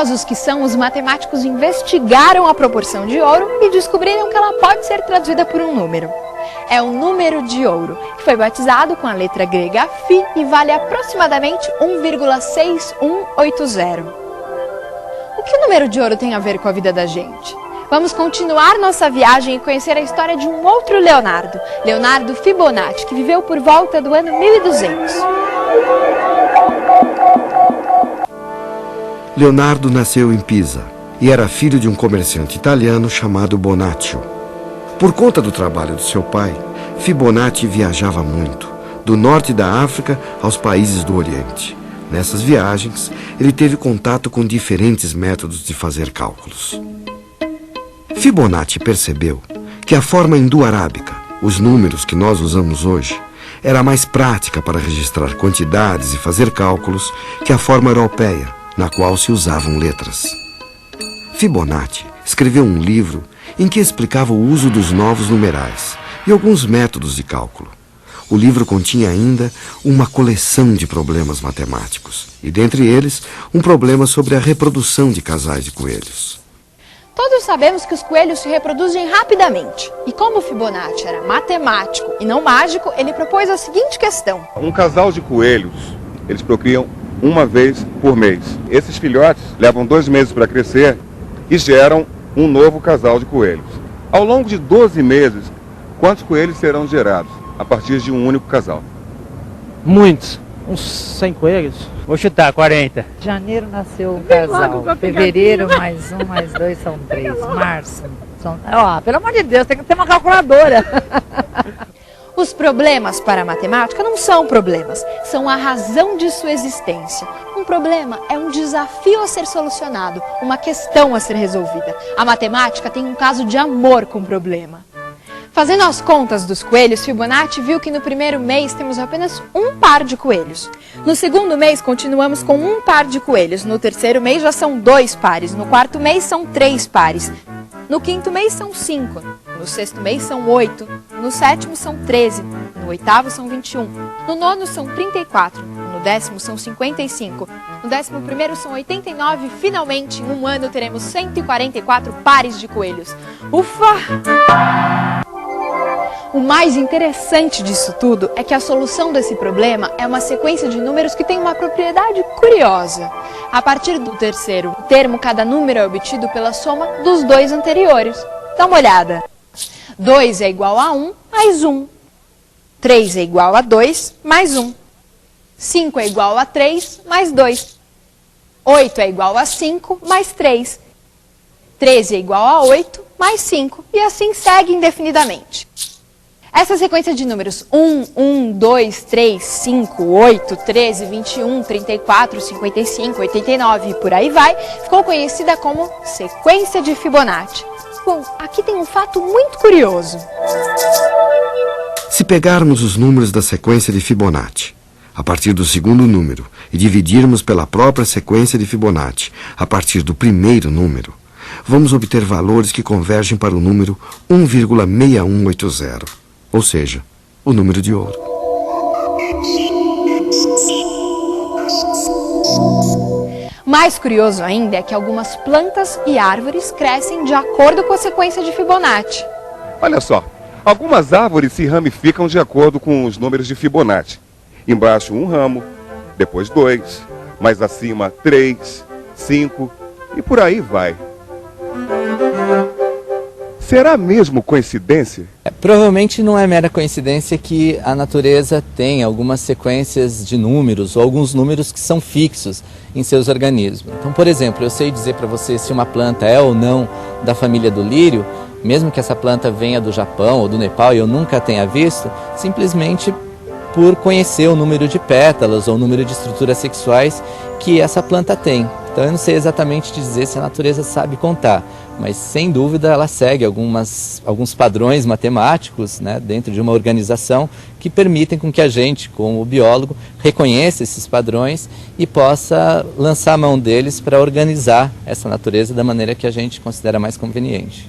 Curiosos que são, os matemáticos investigaram a proporção de ouro e descobriram que ela pode ser traduzida por um número. É o número de ouro, que foi batizado com a letra grega Φ e vale aproximadamente 1,6180. O que o número de ouro tem a ver com a vida da gente? Vamos continuar nossa viagem e conhecer a história de um outro Leonardo, Leonardo Fibonacci, que viveu por volta do ano 1200. Leonardo nasceu em Pisa e era filho de um comerciante italiano chamado Bonaccio. Por conta do trabalho do seu pai, Fibonacci viajava muito, do norte da África aos países do Oriente. Nessas viagens, ele teve contato com diferentes métodos de fazer cálculos. Fibonacci percebeu que a forma hindu-arábica, os números que nós usamos hoje, era mais prática para registrar quantidades e fazer cálculos que a forma europeia, na qual se usavam letras. Fibonacci escreveu um livro em que explicava o uso dos novos numerais e alguns métodos de cálculo. O livro continha ainda uma coleção de problemas matemáticos, e dentre eles, um problema sobre a reprodução de casais de coelhos. Todos sabemos que os coelhos se reproduzem rapidamente. E como Fibonacci era matemático e não mágico, ele propôs a seguinte questão. Um casal de coelhos, eles procriam uma vez por mês. Esses filhotes levam 2 meses para crescer e geram um novo casal de coelhos. Ao longo de 12 meses, quantos coelhos serão gerados a partir de um único casal? Muitos. Uns 100 coelhos. Vou chutar, 40. Janeiro nasceu um casal. Fevereiro, mais 1, mais 2 são 3. Março. Pelo amor de Deus, tem que ter uma calculadora. Os problemas para a matemática não são problemas, são a razão de sua existência. Um problema é um desafio a ser solucionado, uma questão a ser resolvida. A matemática tem um caso de amor com o problema. Fazendo as contas dos coelhos, Fibonacci viu que no primeiro mês temos apenas um par de coelhos. No segundo mês continuamos com um par de coelhos, no terceiro mês já são 2 pares, no quarto mês são 3 pares, no quinto mês são 5, no sexto mês são 8, no sétimo são 13, no oitavo são 21, no nono são 34, no 10º são 55, no 11º são 89 e finalmente em um ano teremos 144 pares de coelhos. Ufa! O mais interessante disso tudo é que a solução desse problema é uma sequência de números que tem uma propriedade curiosa. A partir do terceiro termo, cada número é obtido pela soma dos 2 anteriores. Dá uma olhada. 2 é igual a 1 mais 1. 3 é igual a 2 mais 1. 5 é igual a 3 mais 2. 8 é igual a 5 mais 3. 13 é igual a 8 mais 5. E assim segue indefinidamente. Essa sequência de números 1, 1, 2, 3, 5, 8, 13, 21, 34, 55, 89 e por aí vai, ficou conhecida como sequência de Fibonacci. Bom, aqui tem um fato muito curioso. Se pegarmos os números da sequência de Fibonacci, a partir do segundo número, e dividirmos pela própria sequência de Fibonacci, a partir do primeiro número, vamos obter valores que convergem para o número 1,6180. Ou seja, o número de ouro. Mais curioso ainda é que algumas plantas e árvores crescem de acordo com a sequência de Fibonacci. Olha só, algumas árvores se ramificam de acordo com os números de Fibonacci. Embaixo um ramo, depois 2, mais acima 3, 5 e por aí vai. Será mesmo coincidência? Provavelmente não é mera coincidência que a natureza tem algumas sequências de números ou alguns números que são fixos em seus organismos. Então, por exemplo, eu sei dizer para você se uma planta é ou não da família do lírio, mesmo que essa planta venha do Japão ou do Nepal e eu nunca tenha visto, simplesmente por conhecer o número de pétalas ou o número de estruturas sexuais que essa planta tem. Então eu não sei exatamente dizer se a natureza sabe contar, mas sem dúvida ela segue alguns padrões matemáticos, né, dentro de uma organização que permitem com que a gente, como biólogo, reconheça esses padrões e possa lançar a mão deles para organizar essa natureza da maneira que a gente considera mais conveniente.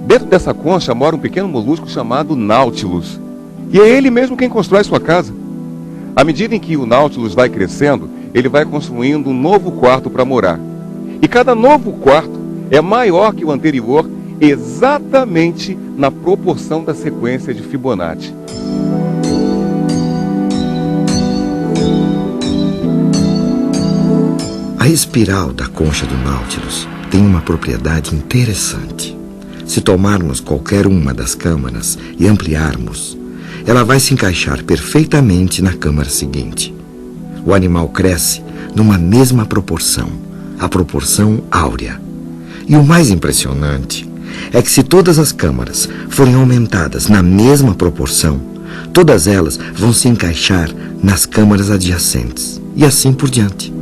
Dentro dessa concha mora um pequeno molusco chamado Nautilus. E é ele mesmo quem constrói sua casa. À medida em que o Nautilus vai crescendo, ele vai construindo um novo quarto para morar. E cada novo quarto é maior que o anterior, exatamente na proporção da sequência de Fibonacci. A espiral da concha do Nautilus tem uma propriedade interessante. Se tomarmos qualquer uma das câmaras e ampliarmos, ela vai se encaixar perfeitamente na câmara seguinte. O animal cresce numa mesma proporção, a proporção áurea. E o mais impressionante é que se todas as câmaras forem aumentadas na mesma proporção, todas elas vão se encaixar nas câmaras adjacentes, e assim por diante.